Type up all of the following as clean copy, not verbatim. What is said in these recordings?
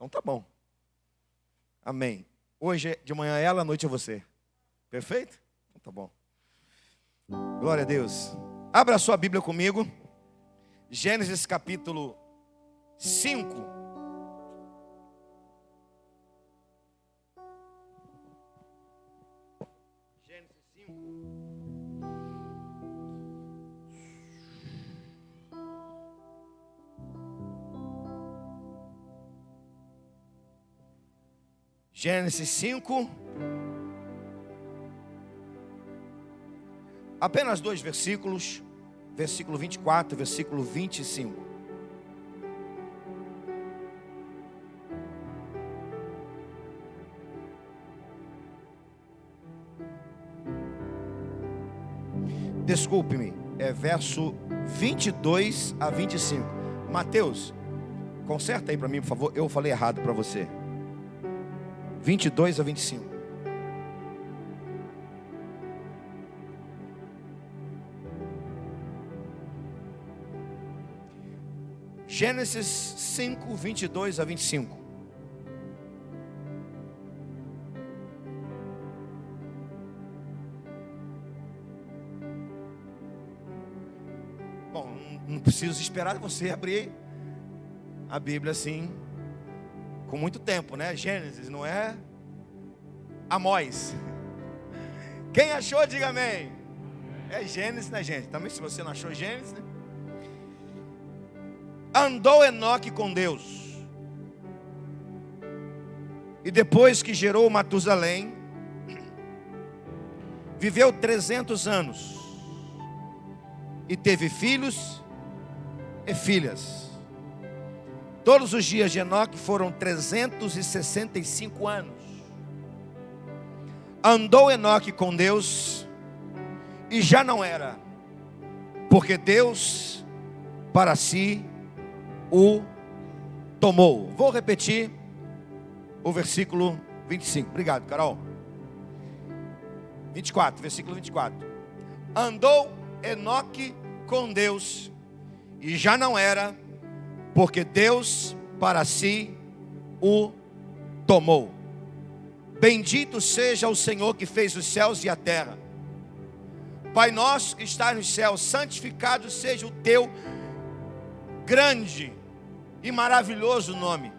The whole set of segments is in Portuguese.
Então tá bom. Amém. Hoje de manhã é ela, à noite é você. Perfeito? Então tá bom. Glória a Deus. Abra a sua Bíblia comigo. Gênesis capítulo 5. Gênesis 5. Gênesis 5. Apenas 2 versículos. Versículo 24, versículo 25. Desculpe-me, é verso 22 a 25. Mateus, conserta aí para mim, por favor. Eu falei errado para você. 22 a 25. Gênesis 5, 22 a 25. Bom, não preciso esperar você abrir a Bíblia assim, com muito tempo, né? Gênesis, não é Amós. Quem achou, diga amém. É Gênesis, né, gente? Também se você não achou Gênesis, né? Andou Enoque com Deus, e depois que gerou Matusalém, viveu 300 anos, e teve filhos e filhas. Todos os dias de Enoque foram 365 anos. Andou Enoque com Deus, e já não era, porque Deus para si o tomou. Vou repetir o versículo 25. Obrigado, Carol. 24, versículo 24. Andou Enoque com Deus, e já não era, porque Deus para si o tomou. Bendito seja o Senhor que fez os céus e a terra. Pai nosso que está nos céus, santificado seja o teu grande e maravilhoso nome.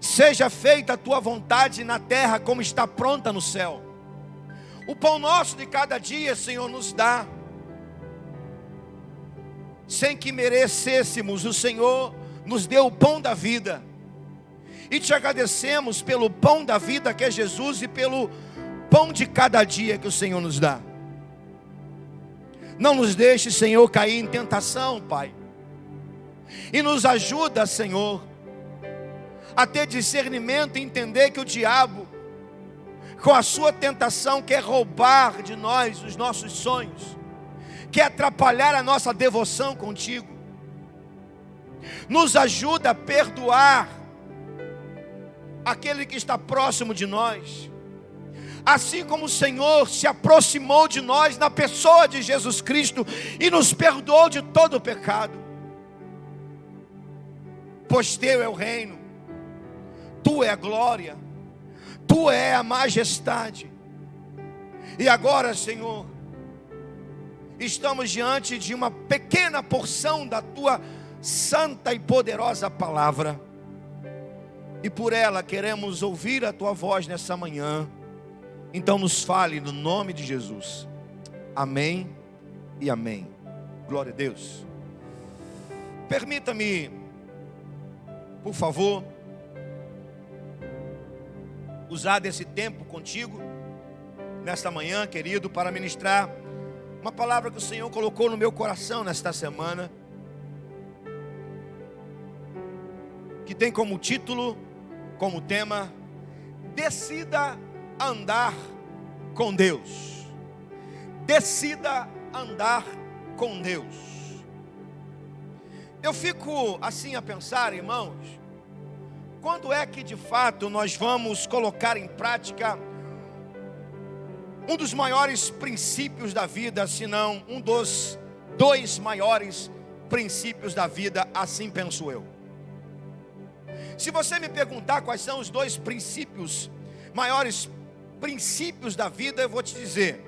Seja feita a tua vontade na terra como está pronta no céu. O pão nosso de cada dia, Senhor, nos dá. Sem que merecêssemos, o Senhor nos deu o pão da vida. E te agradecemos pelo pão da vida que é Jesus, e pelo pão de cada dia que o Senhor nos dá. Não nos deixe, Senhor, cair em tentação, Pai. E nos ajuda, Senhor, a ter discernimento e entender que o diabo, com a sua tentação, quer roubar de nós os nossos sonhos, quer atrapalhar a nossa devoção contigo. Nos ajuda a perdoar aquele que está próximo de nós, assim como o Senhor se aproximou de nós na pessoa de Jesus Cristo e nos perdoou de todo o pecado. Pois teu é o reino, tu é a glória, tu é a majestade. E agora, Senhor, estamos diante de uma pequena porção da tua santa e poderosa palavra, e por ela queremos ouvir a tua voz nessa manhã. Então nos fale no nome de Jesus. Amém e amém. Glória a Deus. Permita-me, por favor, usar desse tempo contigo nesta manhã, querido, para ministrar uma palavra que o Senhor colocou no meu coração nesta semana, que tem como título, como tema: decida andar com Deus. Decida andar com Deus. Eu fico assim a pensar, irmãos, quando é que de fato nós vamos colocar em prática um dos maiores princípios da vida, se não um dos 2 maiores princípios da vida, assim penso eu. Se você me perguntar quais são os dois princípios, maiores princípios da vida, eu vou te dizer.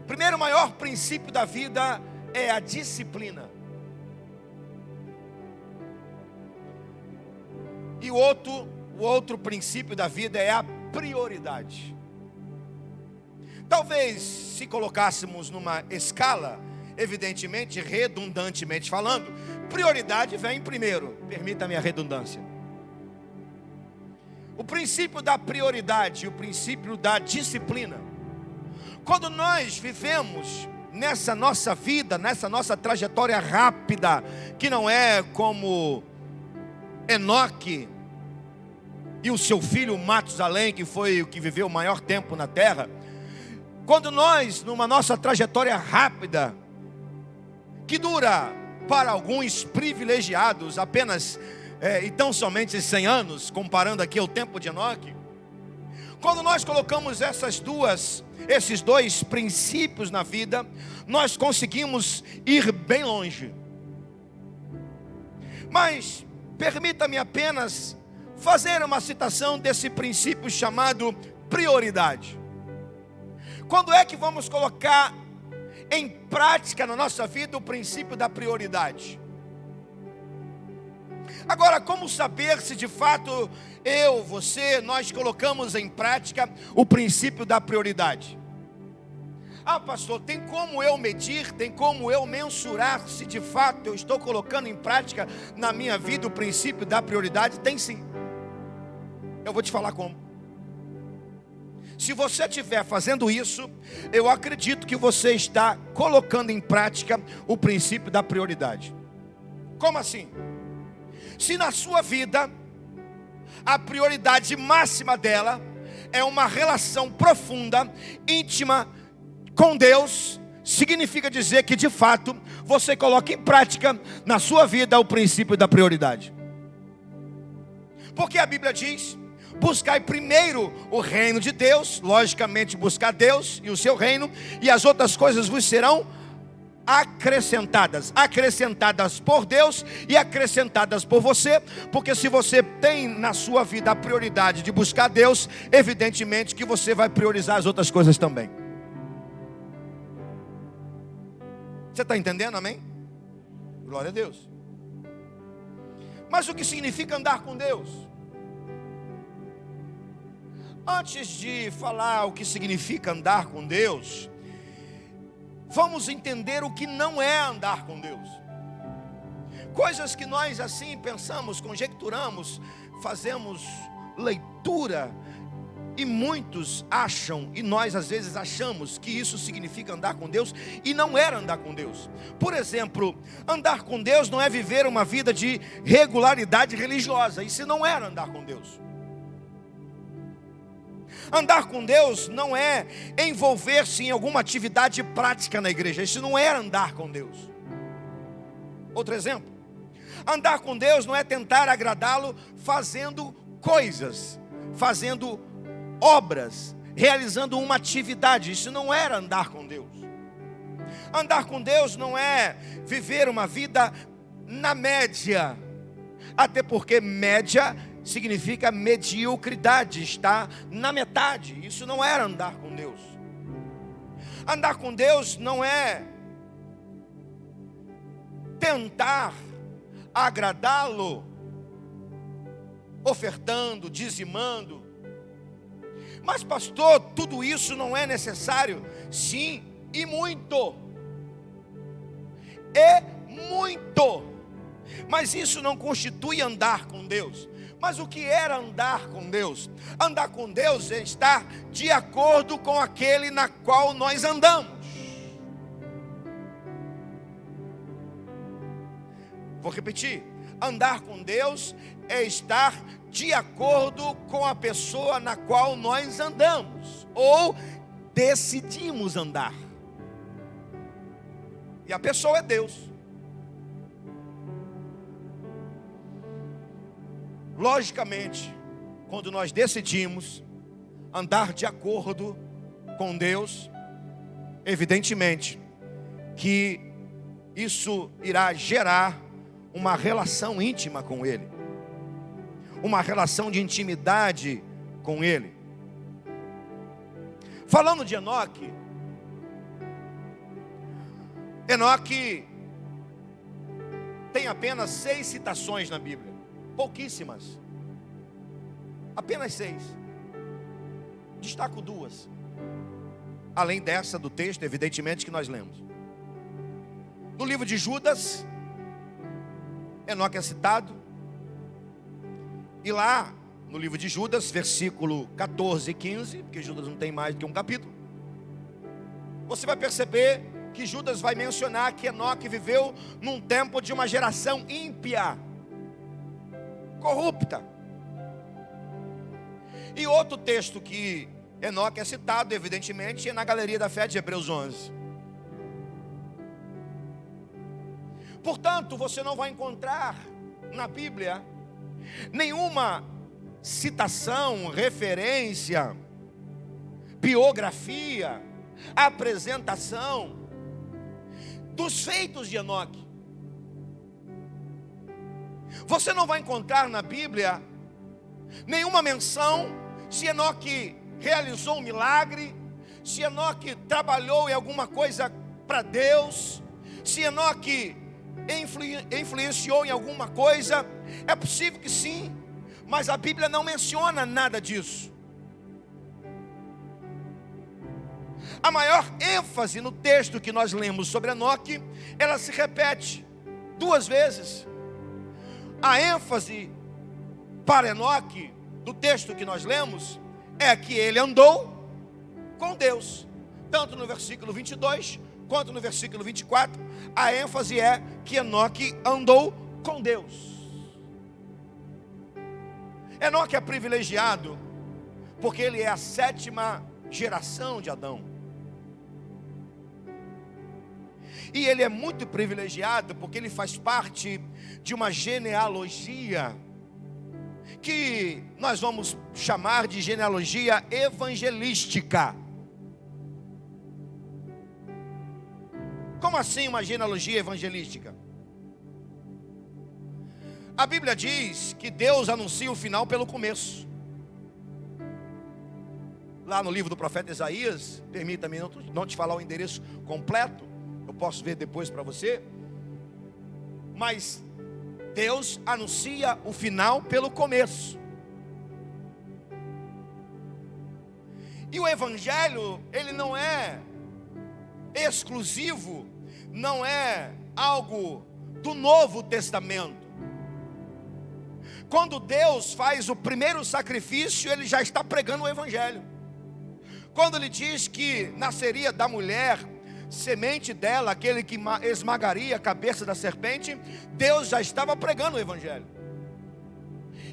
Primeiro, o maior princípio da vida é a disciplina. E o outro princípio da vida é a prioridade. Talvez, se colocássemos numa escala, evidentemente, redundantemente falando, prioridade vem primeiro. Permita-me a redundância. O princípio da prioridade, o princípio da disciplina. Quando nós vivemos nessa nossa vida, nessa nossa trajetória rápida, que não é como Enoque e o seu filho Matusalém, que foi o que viveu o maior tempo na terra. Quando nós, numa nossa trajetória rápida, que dura para alguns privilegiados apenas e tão somente 100 anos, comparando aqui o tempo de Enoque, quando nós colocamos esses dois princípios na vida, nós conseguimos ir bem longe. Mas permita-me apenas fazer uma citação desse princípio chamado prioridade. Quando é que vamos colocar em prática na nossa vida o princípio da prioridade? Agora, como saber se de fato eu, você, nós colocamos em prática o princípio da prioridade? Ah, pastor, tem como eu medir, tem como eu mensurar se de fato eu estou colocando em prática na minha vida o princípio da prioridade? Tem sim. Eu vou te falar como. Se você estiver fazendo isso, eu acredito que você está colocando em prática o princípio da prioridade. Como assim? Se na sua vida a prioridade máxima dela é uma relação profunda, íntima com Deus, significa dizer que de fato você coloca em prática na sua vida o princípio da prioridade. Porque a Bíblia diz: buscai primeiro o reino de Deus. Logicamente, buscar Deus e o seu reino, e as outras coisas vos serão acrescentadas. Acrescentadas por Deus e acrescentadas por você. Porque se você tem na sua vida a prioridade de buscar Deus, evidentemente que você vai priorizar as outras coisas também. Você está entendendo, amém? Glória a Deus. Mas o que significa andar com Deus? Antes de falar o que significa andar com Deus, vamos entender o que não é andar com Deus. Coisas que nós assim pensamos, conjecturamos, fazemos leitura, e muitos acham, e nós às vezes achamos que isso significa andar com Deus, e não era andar com Deus. Por exemplo, andar com Deus não é viver uma vida de regularidade religiosa. Isso não era andar com Deus. Andar com Deus não é envolver-se em alguma atividade prática na igreja. Isso não era andar com Deus. Outro exemplo: andar com Deus não é tentar agradá-lo fazendo coisas, fazendo obras, realizando uma atividade. Isso não era andar com Deus. Andar com Deus não é viver uma vida na média, até porque média significa mediocridade, está na metade. Isso não era andar com Deus. Andar com Deus não é tentar agradá-lo ofertando, dizimando. Mas pastor, tudo isso não é necessário? Sim, e muito. É muito. Mas isso não constitui andar com Deus. Mas o que era andar com Deus? Andar com Deus é estar de acordo com aquele na qual nós andamos. Vou repetir: andar com Deus é estar de acordo com a pessoa na qual nós andamos, ou decidimos andar. E a pessoa é Deus. Logicamente, quando nós decidimos andar de acordo com Deus, evidentemente que isso irá gerar uma relação íntima com Ele. uma relação de intimidade com Ele. Falando de Enoque, Enoque tem apenas 6 citações na Bíblia, pouquíssimas, apenas 6. Destaco 2, além dessa do texto, evidentemente, que nós lemos. No livro de Judas, Enoque é citado, e lá no livro de Judas, versículo 14 e 15, porque Judas não tem mais do que um capítulo, você vai perceber que Judas vai mencionar que Enoque viveu num tempo de uma geração ímpia, corrupta. E outro texto que Enoque é citado, evidentemente, é na Galeria da Fé de Hebreus 11. Portanto, você não vai encontrar na Bíblia nenhuma citação, referência, biografia, apresentação dos feitos de Enoque. Você não vai encontrar na Bíblia nenhuma menção se Enoque realizou um milagre, se Enoque trabalhou em alguma coisa para Deus, se Enoque influenciou em alguma coisa. É possível que sim, mas a Bíblia não menciona nada disso. A maior ênfase no texto que nós lemos sobre Enoque, ela se repete 2 vezes. A ênfase para Enoque, do texto que nós lemos, é que ele andou com Deus. Tanto no versículo 22, quanto no versículo 24, a ênfase é que Enoque andou com Deus. Enoque é privilegiado, porque ele é a 7ª geração de Adão. E ele é muito privilegiado porque ele faz parte de uma genealogia que nós vamos chamar de genealogia evangelística. Como assim uma genealogia evangelística? A Bíblia diz que Deus anuncia o final pelo começo. Lá no livro do profeta Isaías, permita-me não te falar o endereço completo, eu posso ver depois para você, mas Deus anuncia o final pelo começo. E o Evangelho, ele não é exclusivo, não é algo do Novo Testamento. Quando Deus faz o primeiro sacrifício, ele já está pregando o Evangelho. Quando ele diz que nasceria da mulher, semente dela, aquele que esmagaria a cabeça da serpente, Deus já estava pregando o Evangelho.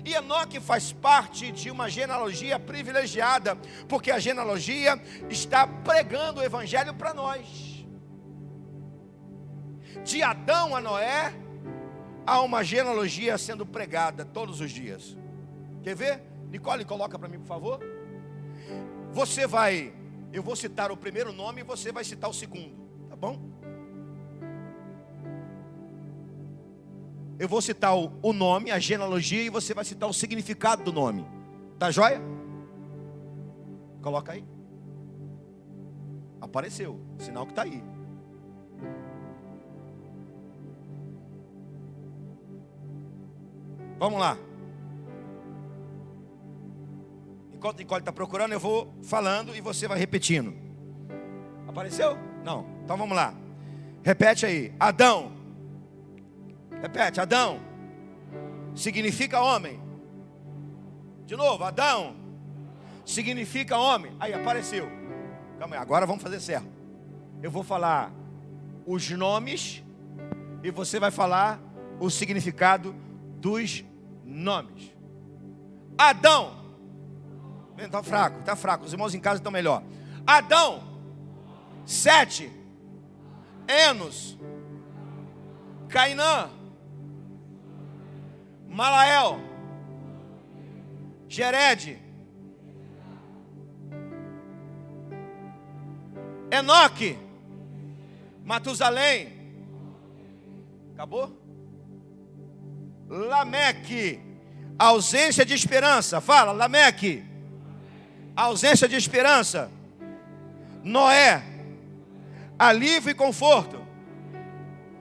E Enoque faz parte de uma genealogia privilegiada, porque a genealogia está pregando o Evangelho para nós. De Adão a Noé, há uma genealogia sendo pregada todos os dias. Quer ver? Nicole, coloca para mim, por favor. Eu vou citar o primeiro nome e você vai citar o segundo, tá bom? Eu vou citar o nome, a genealogia, e você vai citar o significado do nome. Tá joia? Coloca aí. Apareceu, sinal que está aí. Vamos lá. Enquanto Nicole está procurando, eu vou falando e você vai repetindo. Apareceu? Não. Então vamos lá. Repete aí. Adão. Repete. Adão significa homem. De novo. Adão significa homem. Aí apareceu. Calma aí. Agora vamos fazer certo. Eu vou falar os nomes e você vai falar o significado dos nomes. Adão. Está fraco, está fraco. Os irmãos em casa estão melhor. Adão. Sete. Enos. Cainã. Malael. Jered. Enoque. Matusalém. Acabou? Lameque. Ausência de esperança. Fala, Lameque. Ausência de esperança. Noé. Alívio e conforto.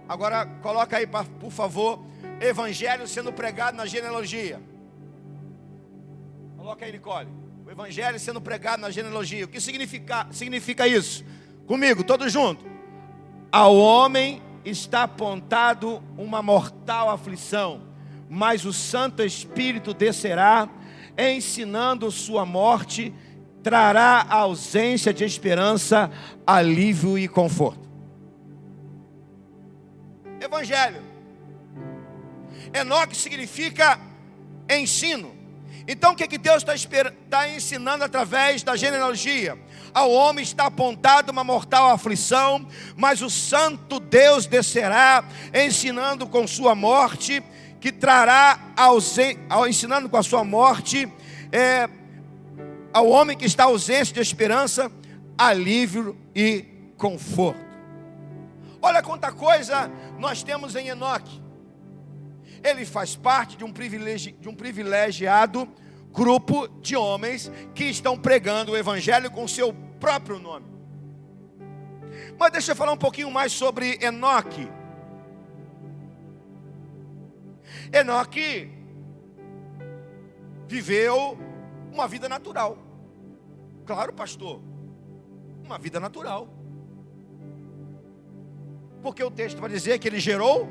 Agora coloca aí, por favor, evangelho sendo pregado na genealogia. Coloca aí, Nicole. O evangelho sendo pregado na genealogia. O que significa isso? Comigo, todos juntos. Ao homem está apontado uma mortal aflição, mas o Santo Espírito descerá, ensinando sua morte, trará ausência de esperança, alívio e conforto. Evangelho. Enoque significa ensino. Então o que Deus está ensinando através da genealogia? Ao homem está apontada uma mortal aflição, mas o santo Deus descerá, ensinando com sua morte, que trará ensinando com a sua morte, ao homem que está ausente de esperança, alívio e conforto. Olha quanta coisa nós temos em Enoque. Ele faz parte de um privilegiado grupo de homens que estão pregando o evangelho com seu próprio nome. Mas deixa eu falar um pouquinho mais sobre Enoque. Enoque viveu uma vida natural. Claro, pastor, uma vida natural. Porque o texto vai dizer que ele gerou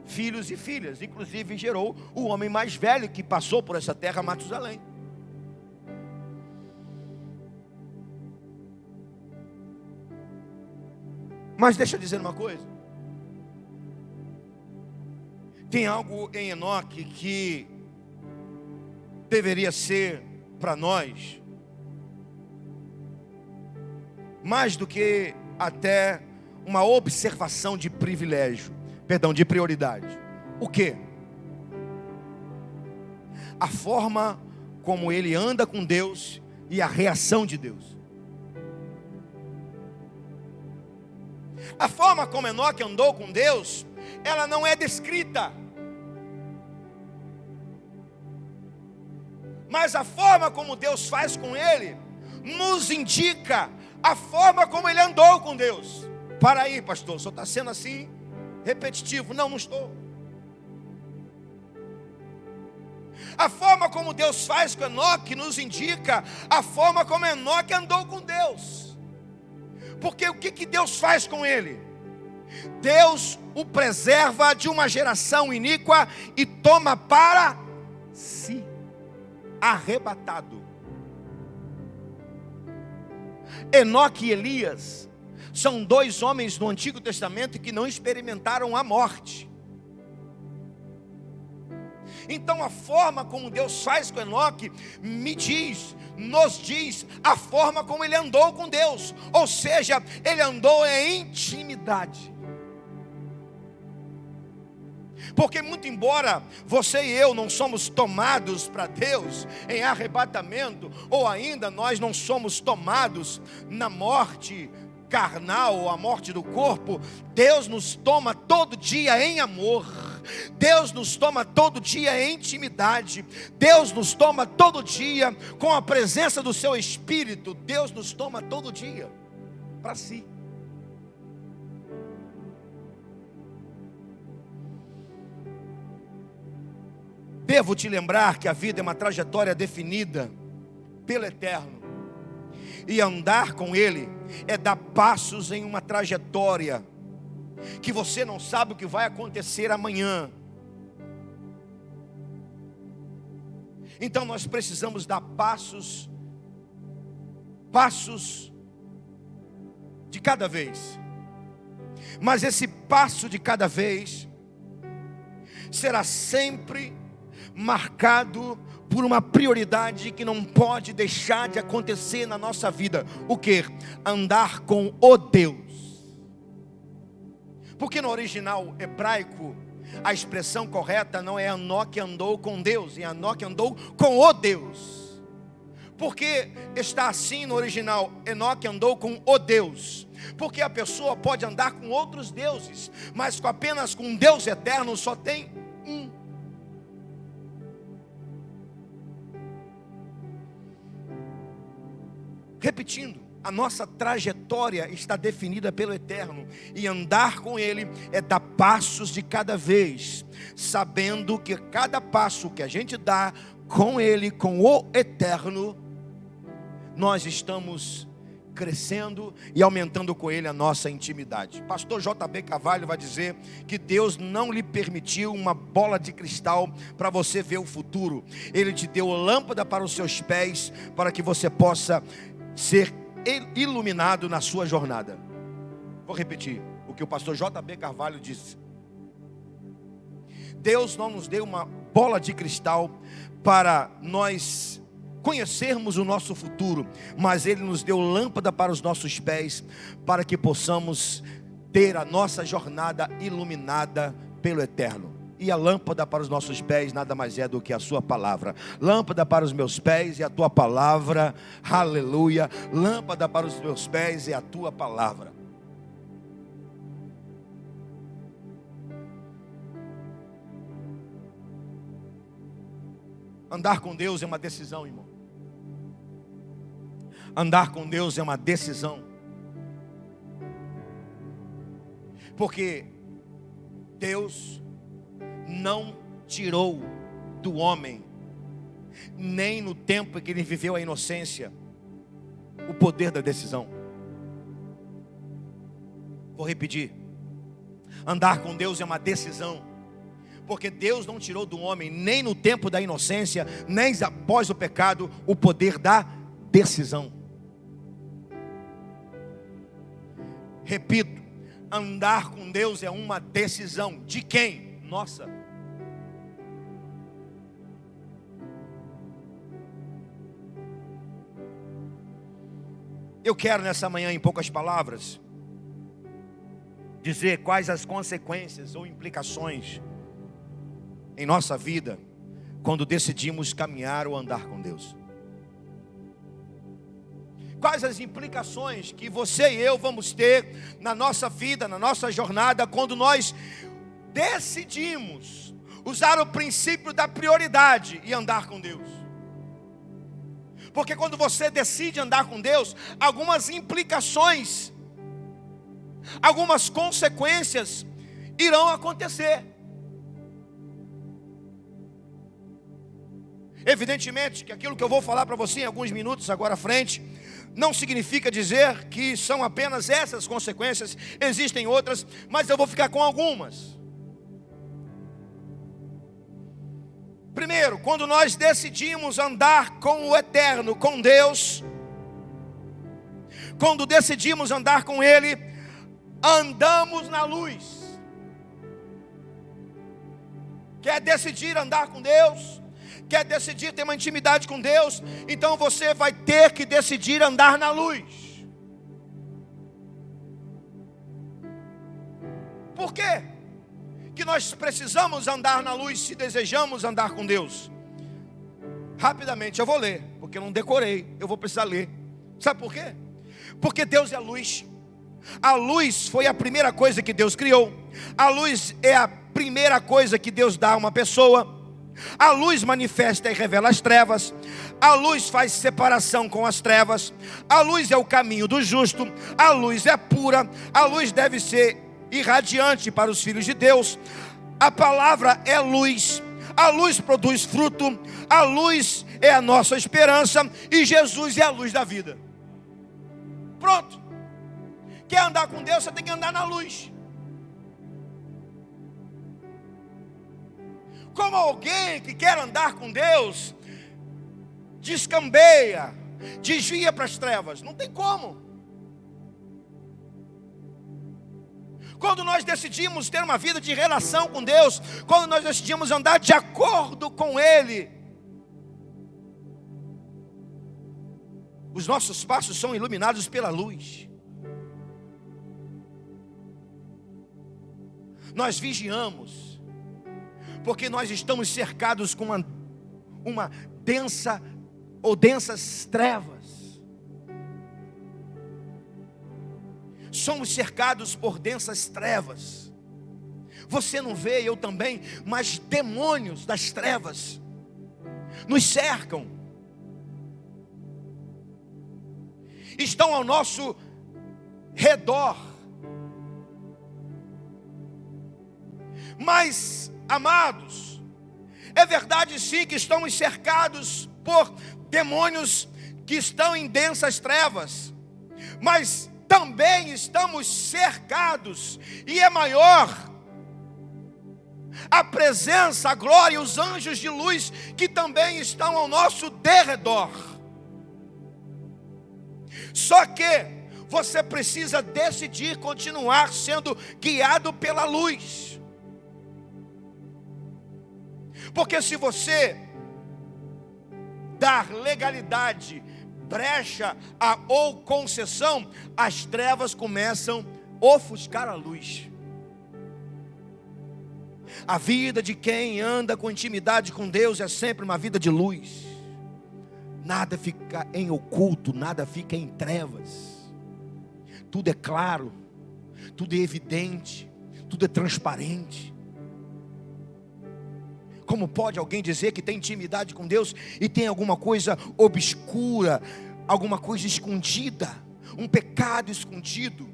filhos e filhas, inclusive gerou o homem mais velho que passou por essa terra, Matusalém. Mas deixa eu dizer uma coisa. Tem algo em Enoque que deveria ser para nós mais do que até uma observação de privilégio, de prioridade. O quê? A forma como ele anda com Deus e a reação de Deus. A forma como Enoque andou com Deus, ela não é descrita. Mas a forma como Deus faz com ele, nos indica a forma como ele andou com Deus. Para aí, pastor, só está sendo assim, repetitivo. Não estou. A forma como Deus faz com Enoque nos indica a forma como Enoque andou com Deus. Porque o que Deus faz com ele? Deus o preserva de uma geração iníqua e toma para si, arrebatado. Enoque e Elias são dois homens do Antigo Testamento que não experimentaram a morte. Então a forma como Deus faz com Enoque nos diz a forma como ele andou com Deus. Ou seja, ele andou em intimidade. Porque muito embora você e eu não somos tomados para Deus em arrebatamento, ou ainda nós não somos tomados na morte carnal ou a morte do corpo, Deus nos toma todo dia em amor. Deus nos toma todo dia em intimidade. Deus nos toma todo dia com a presença do seu Espírito. Deus nos toma todo dia para si. Devo te lembrar que a vida é uma trajetória definida pelo Eterno. E andar com Ele é dar passos em uma trajetória que você não sabe o que vai acontecer amanhã. Então nós precisamos dar passos de cada vez. Mas esse passo de cada vez será sempre marcado por uma prioridade que não pode deixar de acontecer na nossa vida. O que? Andar com o Deus. Porque no original hebraico, a expressão correta não é Enoque andou com Deus, é Enoque andou com o Deus. Porque está assim no original, Enoque andou com o Deus. Porque a pessoa pode andar com outros deuses, mas apenas com Deus eterno só tem um. Repetindo, a nossa trajetória está definida pelo Eterno, e andar com Ele é dar passos de cada vez, sabendo que cada passo que a gente dá com Ele, com o Eterno, nós estamos crescendo e aumentando com Ele a nossa intimidade. Pastor J.B. Carvalho vai dizer que Deus não lhe permitiu uma bola de cristal para você ver o futuro. Ele te deu lâmpada para os seus pés, para que você possa ser iluminado na sua jornada. Vou repetir o que o pastor J.B. Carvalho disse. Deus não nos deu uma bola de cristal para nós conhecermos o nosso futuro, mas Ele nos deu lâmpada para os nossos pés, para que possamos ter a nossa jornada iluminada pelo Eterno. E a lâmpada para os nossos pés nada mais é do que a sua palavra. Lâmpada para os meus pés é a tua palavra, aleluia. Lâmpada para os meus pés é a tua palavra. Andar com Deus é uma decisão, irmão. Andar com Deus é uma decisão. Porque Deus não tirou do homem, nem no tempo em que ele viveu a inocência, o poder da decisão. Vou repetir. Andar com Deus é uma decisão. Porque Deus não tirou do homem, nem no tempo da inocência, nem após o pecado, o poder da decisão. Repito, andar com Deus é uma decisão. De quem? Nossa. Eu quero nessa manhã, em poucas palavras, dizer quais as consequências ou implicações em nossa vida quando decidimos caminhar ou andar com Deus. Quais as implicações que você e eu vamos ter na nossa vida, na nossa jornada, quando nós decidimos usar o princípio da prioridade e andar com Deus. Porque quando você decide andar com Deus, algumas implicações, algumas consequências irão acontecer. Evidentemente que aquilo que eu vou falar para você em alguns minutos agora à frente, não significa dizer que são apenas essas consequências, existem outras, mas eu vou ficar com algumas. Primeiro, quando nós decidimos andar com o Eterno, com Deus, quando decidimos andar com Ele, andamos na luz. Quer decidir andar com Deus? Quer decidir ter uma intimidade com Deus? Então você vai ter que decidir andar na luz. Por quê que nós precisamos andar na luz se desejamos andar com Deus? Rapidamente eu vou ler, porque eu não decorei, eu vou precisar ler. Sabe por quê? Porque Deus é luz. A luz foi a primeira coisa que Deus criou. A luz é a primeira coisa que Deus dá a uma pessoa. A luz manifesta e revela as trevas. A luz faz separação com as trevas. A luz é o caminho do justo. A luz é pura. A luz deve ser irradiante para os filhos de Deus. A palavra é luz. A luz produz fruto. A luz é a nossa esperança. E Jesus é a luz da vida. Pronto. Quer andar com Deus, você tem que andar na luz. Como alguém que quer andar com Deus descambeia, desvia para as trevas? Não tem como. Quando nós decidimos ter uma vida de relação com Deus, quando nós decidimos andar de acordo com Ele, os nossos passos são iluminados pela luz. Nós vigiamos, porque nós estamos cercados com uma densa ou densas trevas. Somos cercados por densas trevas. Você não vê, eu também, mas demônios das trevas nos cercam. estão ao nosso redor. Mas, amados, é verdade sim que estamos cercados por demônios que estão em densas trevas, mas também estamos cercados, e é maior a presença, a glória e os anjos de luz que também estão ao nosso derredor. Só que você precisa decidir continuar sendo guiado pela luz. Porque se você dar legalidade, brecha ou concessão, as trevas começam a ofuscar a luz. A vida de quem anda com intimidade com Deus é sempre uma vida de luz. Nada fica em oculto, nada fica em trevas. Tudo é claro, tudo é evidente, tudo é transparente. Como pode alguém dizer que tem intimidade com Deus e tem alguma coisa obscura, alguma coisa escondida, um pecado escondido,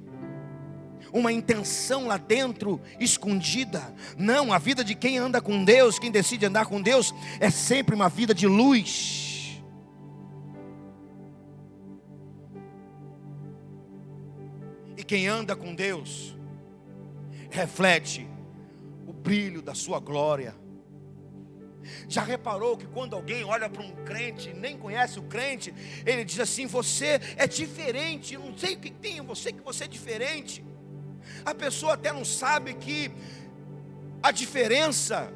uma intenção lá dentro escondida? Não, a vida de quem anda com Deus, quem decide andar com Deus, é sempre uma vida de luz. E quem anda com Deus reflete o brilho da sua glória. Já reparou que quando alguém olha para um crente, nem conhece o crente, ele diz assim: você é diferente, eu não sei o que tem em você, que você é diferente. A pessoa até não sabe que a diferença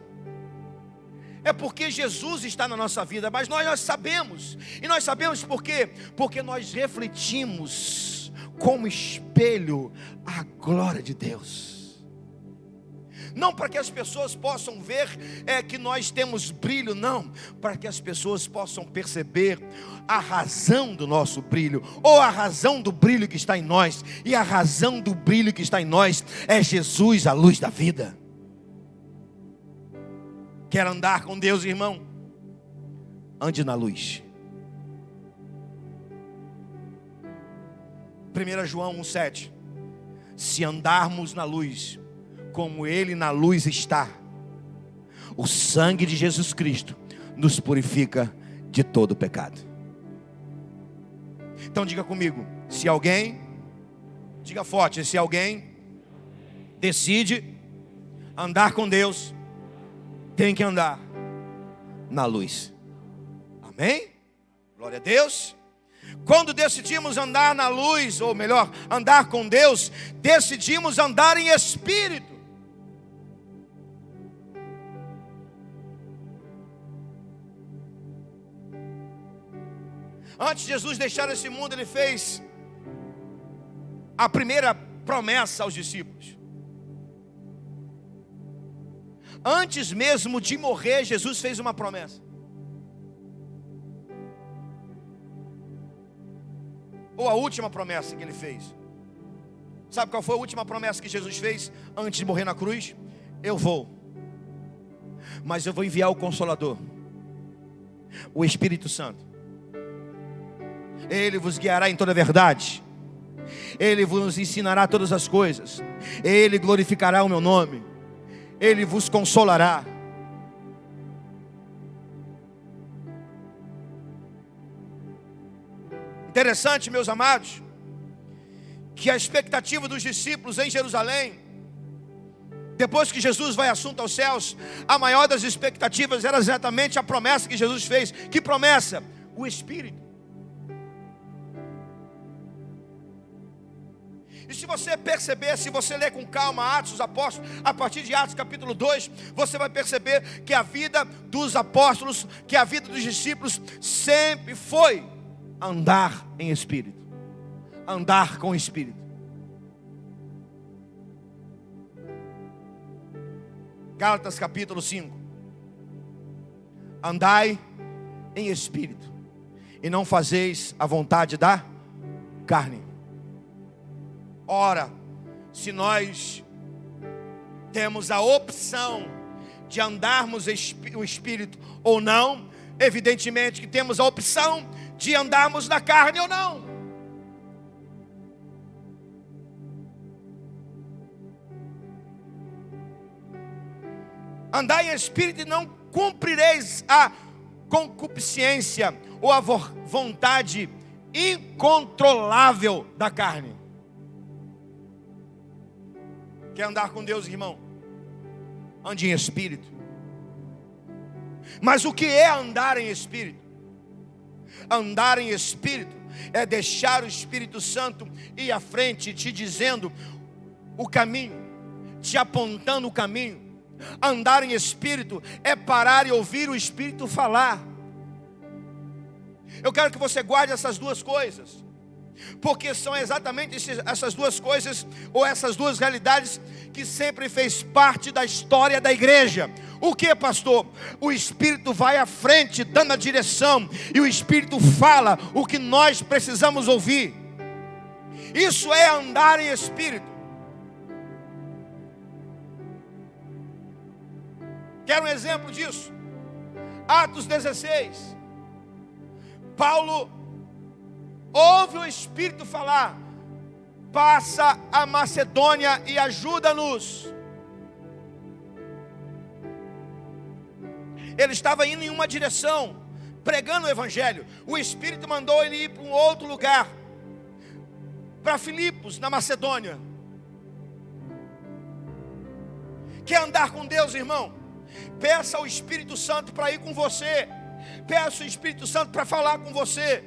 é porque Jesus está na nossa vida, mas nós sabemos. E nós sabemos por quê? Porque nós refletimos como espelho a glória de Deus. Não para que as pessoas possam ver que nós temos brilho, não. Para que as pessoas possam perceber a razão do nosso brilho, ou a razão do brilho que está em nós. E a razão do brilho que está em nós é Jesus, a luz da vida. Quer andar com Deus, irmão? Ande na luz. 1 João 1,7: se andarmos na luz, como Ele na luz está, o sangue de Jesus Cristo nos purifica de todo pecado. Então diga comigo: se alguém, diga forte, se alguém decide andar com Deus, tem que andar na luz. Amém? Glória a Deus. Quando decidimos andar na luz, ou melhor, andar com Deus, decidimos andar em espírito. Antes de Jesus deixar esse mundo, Ele fez a primeira promessa aos discípulos. Antes mesmo de morrer, Jesus fez uma promessa. Ou a última promessa que Ele fez. Sabe qual foi a última promessa que Jesus fez antes de morrer na cruz? Eu vou, mas eu vou enviar o Consolador, o Espírito Santo. Ele vos guiará em toda a verdade. Ele vos ensinará todas as coisas. Ele glorificará o meu nome. Ele vos consolará. Interessante, meus amados, que a expectativa dos discípulos em Jerusalém, depois que Jesus vai assunto aos céus, a maior das expectativas era exatamente a promessa que Jesus fez. Que promessa? O Espírito. E se você perceber, se você ler com calma Atos dos Apóstolos, a partir de Atos capítulo 2, você vai perceber que a vida dos apóstolos, que a vida dos discípulos sempre foi andar em espírito, andar com o Espírito. Gálatas capítulo 5: andai em espírito, e não fazeis a vontade da carne. Ora, se nós temos a opção de andarmos o Espírito ou não, evidentemente que temos a opção de andarmos na carne ou não. Andai em espírito e não cumprireis a concupiscência ou a vontade incontrolável da carne. Quer andar com Deus, irmão? Ande em espírito. Mas o que é andar em espírito? Andar em espírito é deixar o Espírito Santo ir à frente, te dizendo o caminho, te apontando o caminho. Andar em espírito é parar e ouvir o Espírito falar. Eu quero que você guarde essas duas coisas, porque são exatamente essas duas coisas, ou essas duas realidades, que sempre fez parte da história da igreja. O que, pastor? O Espírito vai à frente, dando a direção, e o Espírito fala o que nós precisamos ouvir. Isso é andar em espírito. Quer um exemplo disso? Atos 16. Paulo ouve o Espírito falar: passa a Macedônia e ajuda-nos. Ele estava indo em uma direção, pregando o Evangelho. O Espírito mandou ele ir para um outro lugar, para Filipos, na Macedônia. Quer andar com Deus, irmão? Peça ao Espírito Santo para ir com você. Peça ao Espírito Santo para falar com você.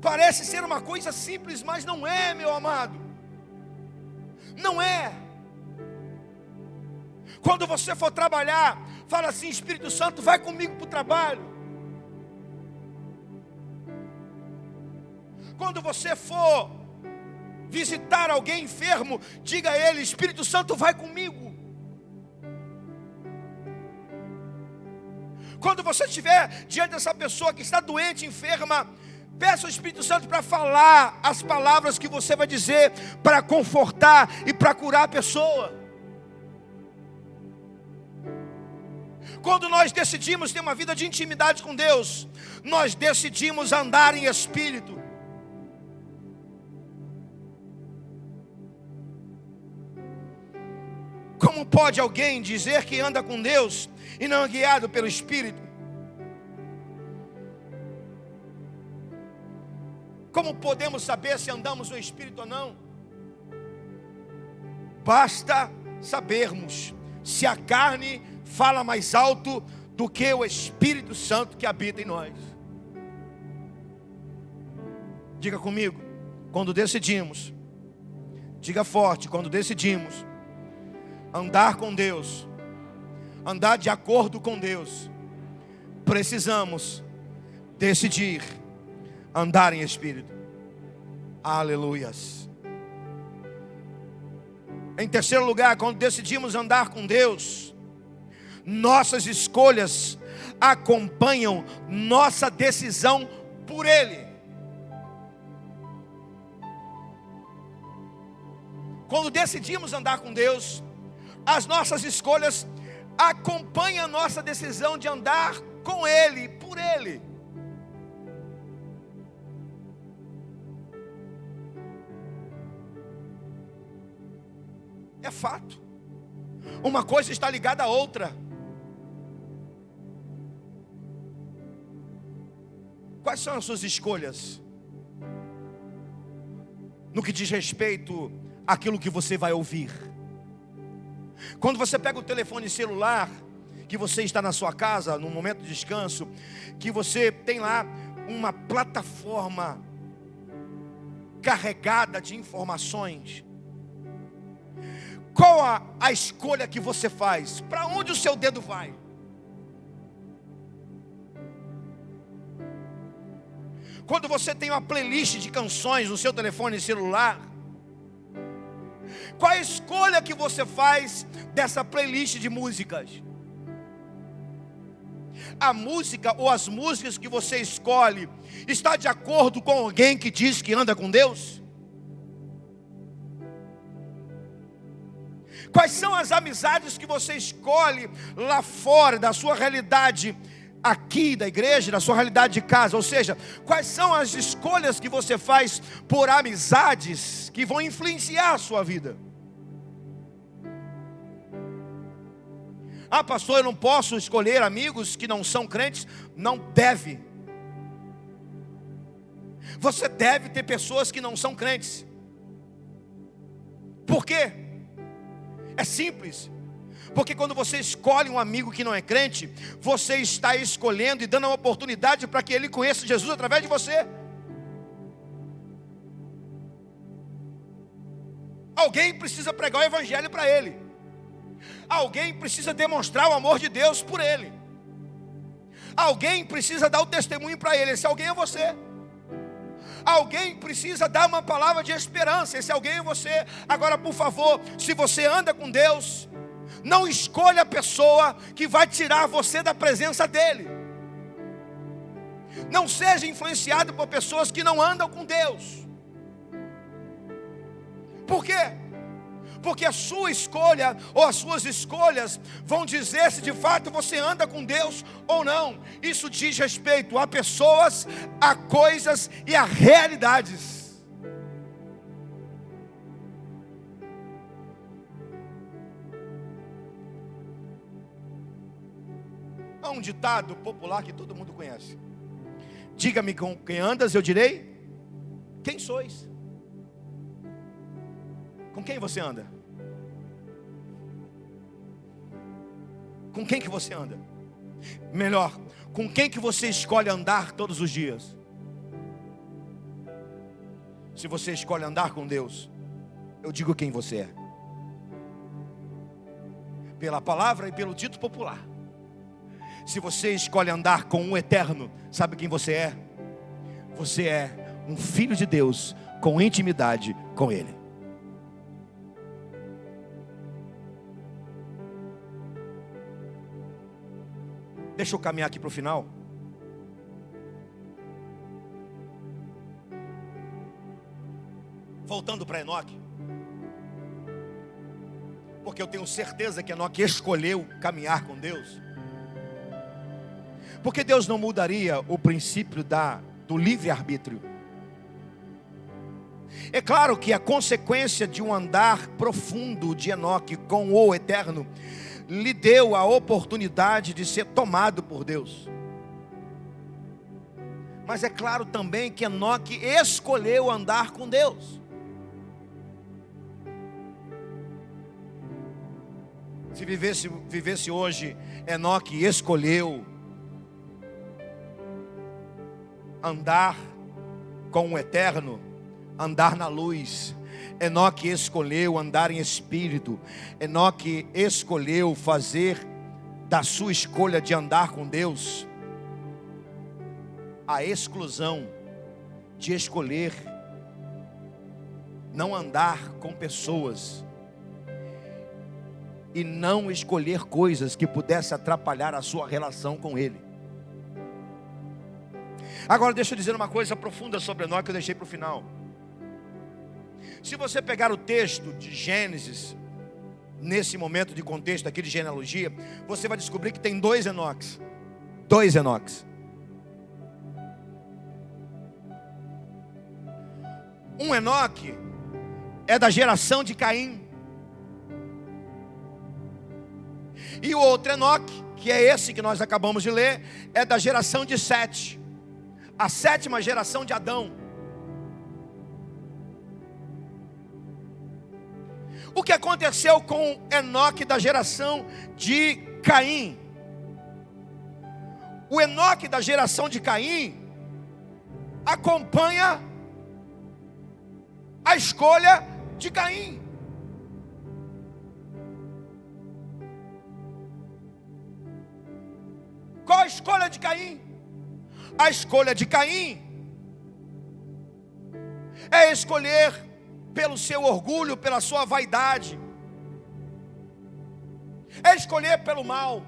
Parece ser uma coisa simples, mas não é, meu amado. Não é. Quando você for trabalhar, fala assim: Espírito Santo, vai comigo para o trabalho. Quando você for visitar alguém enfermo, diga a ele: Espírito Santo, vai comigo. Quando você estiver diante dessa pessoa que está doente, enferma, peça ao Espírito Santo para falar as palavras que você vai dizer, para confortar e para curar a pessoa. Quando nós decidimos ter uma vida de intimidade com Deus, nós decidimos andar em espírito. Como pode alguém dizer que anda com Deus e não é guiado pelo Espírito? Como podemos saber se andamos no Espírito ou não? Basta sabermos se a carne fala mais alto do que o Espírito Santo que habita em nós. Diga comigo: quando decidimos, diga forte, quando decidimos andar com Deus, andar de acordo com Deus, precisamos decidir andar em espírito. Aleluias. Em terceiro lugar, quando decidimos andar com Deus, nossas escolhas acompanham nossa decisão por Ele. Quando decidimos andar com Deus, as nossas escolhas acompanham a nossa decisão de andar com Ele, por Ele. É fato. Uma coisa está ligada à outra. Quais são as suas escolhas no que diz respeito àquilo que você vai ouvir? Quando você pega o telefone celular, que você está na sua casa, num momento de descanso, que você tem lá uma plataforma carregada de informações, qual a escolha que você faz? Para onde o seu dedo vai? Quando você tem uma playlist de canções no seu telefone celular, qual a escolha que você faz dessa playlist de músicas? A música ou as músicas que você escolhe está de acordo com alguém que diz que anda com Deus? Quais são as amizades que você escolhe lá fora da sua realidade aqui da igreja, da sua realidade de casa? Ou seja, quais são as escolhas que você faz por amizades que vão influenciar a sua vida? Ah, pastor, eu não posso escolher amigos que não são crentes. Não deve. Você deve ter pessoas que não são crentes. Por quê? É simples. Porque quando você escolhe um amigo que não é crente, você está escolhendo e dando uma oportunidade para que ele conheça Jesus através de você. Alguém precisa pregar o evangelho para ele. Alguém precisa demonstrar o amor de Deus por ele. Alguém precisa dar o testemunho para ele. Esse alguém é você. Alguém precisa dar uma palavra de esperança. Esse alguém é você. Agora, por favor, se você anda com Deus, não escolha a pessoa que vai tirar você da presença dele. Não seja influenciado por pessoas que não andam com Deus. Por quê? Porque a sua escolha ou as suas escolhas vão dizer se de fato você anda com Deus ou não. Isso diz respeito a pessoas, a coisas e a realidades. Há um ditado popular que todo mundo conhece: diga-me com quem andas, eu direi quem sois. Com quem você anda? Com quem que você anda? Melhor, com quem que você escolhe andar todos os dias? Se você escolhe andar com Deus, eu digo quem você é. Pela palavra e pelo dito popular. Se você escolhe andar com o eterno, sabe quem você é? Você é um filho de Deus com intimidade com Ele. Deixa eu caminhar aqui para o final. Voltando para Enoque. Porque eu tenho certeza que Enoque escolheu caminhar com Deus. Porque Deus não mudaria o princípio do livre-arbítrio. É claro que a consequência de um andar profundo de Enoque com o eterno lhe deu a oportunidade de ser tomado por Deus. Mas é claro também que Enoque escolheu andar com Deus. Se vivesse hoje, Enoque escolheu andar com o eterno, andar na luz. Enoque escolheu andar em espírito. Enoque escolheu fazer da sua escolha de andar com Deus a exclusão de escolher não andar com pessoas e não escolher coisas que pudessem atrapalhar a sua relação com Ele. Agora deixa eu dizer uma coisa profunda sobre Enoque que eu deixei para o final. Se você pegar o texto de Gênesis, nesse momento de contexto aqui de genealogia, você vai descobrir que tem dois Enoques. Dois Enoques. Um Enoque é da geração de Caim. E o outro Enoque, que é esse que nós acabamos de ler, é da geração de Sete. A sétima geração de Adão. O que aconteceu com Enoque da geração de Caim? O Enoque da geração de Caim acompanha a escolha de Caim. Qual a escolha de Caim? A escolha de Caim é escolher pelo seu orgulho, pela sua vaidade, é escolher pelo mal.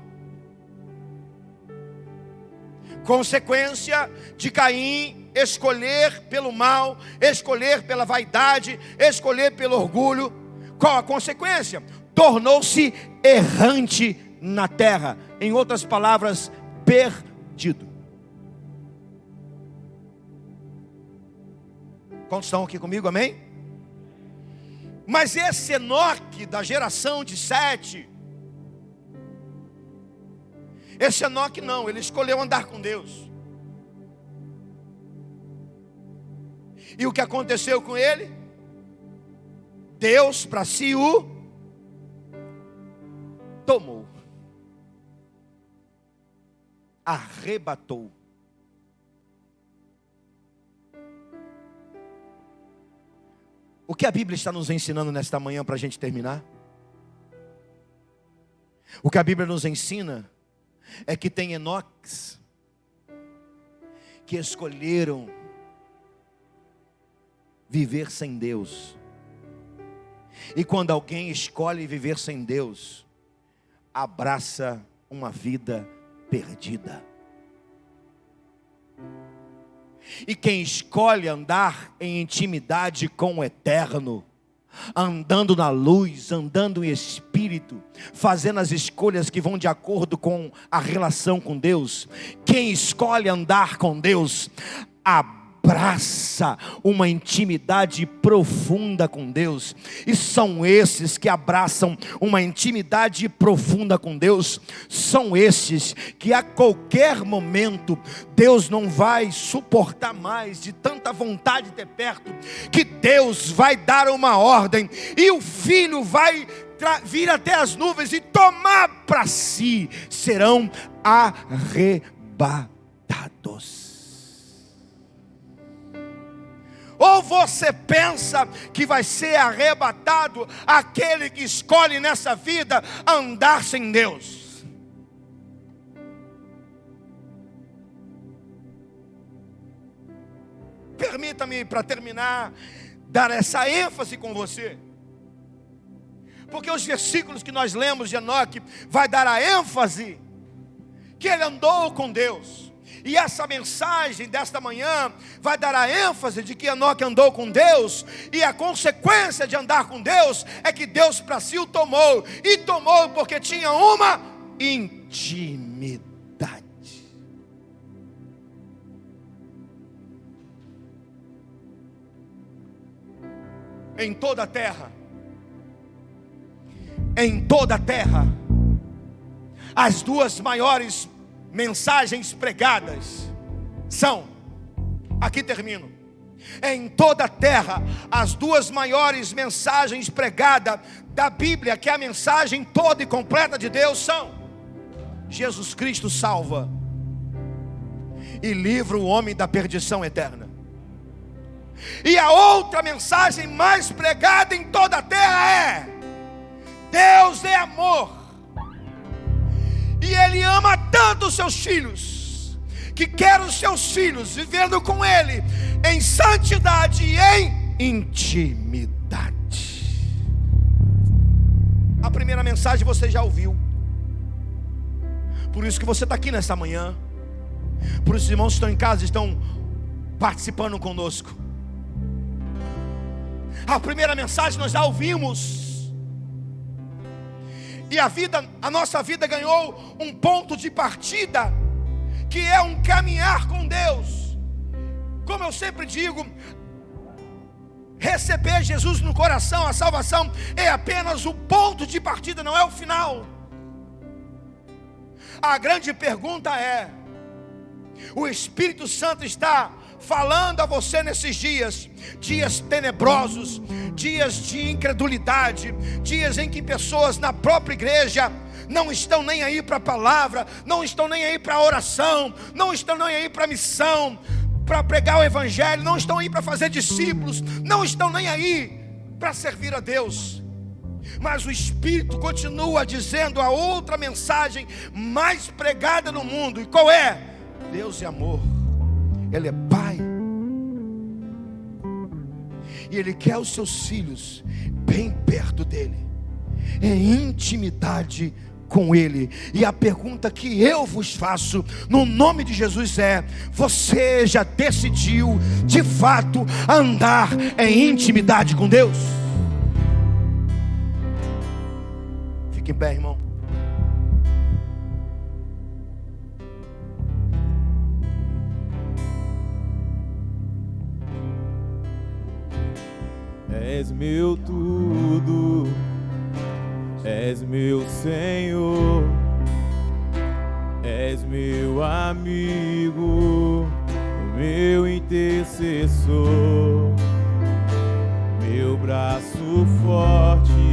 Consequência de Caim escolher pelo mal, escolher pela vaidade, escolher pelo orgulho. Qual a consequência? Tornou-se errante na terra. Em outras palavras, perdido. Quantos estão aqui comigo, amém? Mas esse Enoque da geração de Sete Esse Enoque não, ele escolheu andar com Deus. E o que aconteceu com ele? Deus para si o tomou, arrebatou. O que a Bíblia está nos ensinando nesta manhã para a gente terminar? O que a Bíblia nos ensina é que tem Enoques que escolheram viver sem Deus. E quando alguém escolhe viver sem Deus, abraça uma vida perdida. E quem escolhe andar em intimidade com o Eterno, andando na luz, andando em espírito, fazendo as escolhas que vão de acordo com a relação com Deus, quem escolhe andar com Deus, abraça uma intimidade profunda com Deus. E são esses que abraçam uma intimidade profunda com Deus, são esses que a qualquer momento Deus não vai suportar mais de tanta vontade de ter perto, que Deus vai dar uma ordem e o filho vai vir até as nuvens e tomar para si, serão arrebatados. Ou você pensa que vai ser arrebatado aquele que escolhe nessa vida andar sem Deus? Permita-me, para terminar, dar essa ênfase com você, porque os versículos que nós lemos de Enoque vai dar a ênfase que ele andou com Deus. E essa mensagem desta manhã vai dar a ênfase de que Enoque andou com Deus, e a consequência de andar com Deus é que Deus para si o tomou, e tomou porque tinha uma intimidade. Em toda a terra, as duas maiores mensagens pregadas são, aqui termino, em toda a terra, as duas maiores mensagens pregadas da Bíblia, que é a mensagem toda e completa de Deus, são: Jesus Cristo salva e livra o homem da perdição eterna. E a outra mensagem mais pregada em toda a terra é: Deus é amor, e Ele ama tanto os seus filhos, que quer os seus filhos vivendo com Ele em santidade e em intimidade. A primeira mensagem você já ouviu, por isso que você está aqui nesta manhã, por isso os irmãos que estão em casa estão participando conosco. A primeira mensagem nós já ouvimos, e a nossa vida ganhou um ponto de partida, que é um caminhar com Deus. Como eu sempre digo, receber Jesus no coração, a salvação é apenas o ponto de partida, não é o final. A grande pergunta é: o Espírito Santo está falando a você nesses dias tenebrosos, dias de incredulidade, dias em que pessoas na própria igreja não estão nem aí para a palavra, não estão nem aí para a oração, não estão nem aí para a missão, para pregar o evangelho, não estão aí para fazer discípulos, não estão nem aí para servir a Deus. Mas o Espírito continua dizendo a outra mensagem mais pregada no mundo. E qual é? Deus é amor, Ele é Pai, e Ele quer os seus filhos bem perto dEle, em intimidade com Ele. E a pergunta que eu vos faço no nome de Jesus é: você já decidiu de fato andar em intimidade com Deus? Fique em pé, irmão. És meu tudo, és meu Senhor, sou, meu braço forte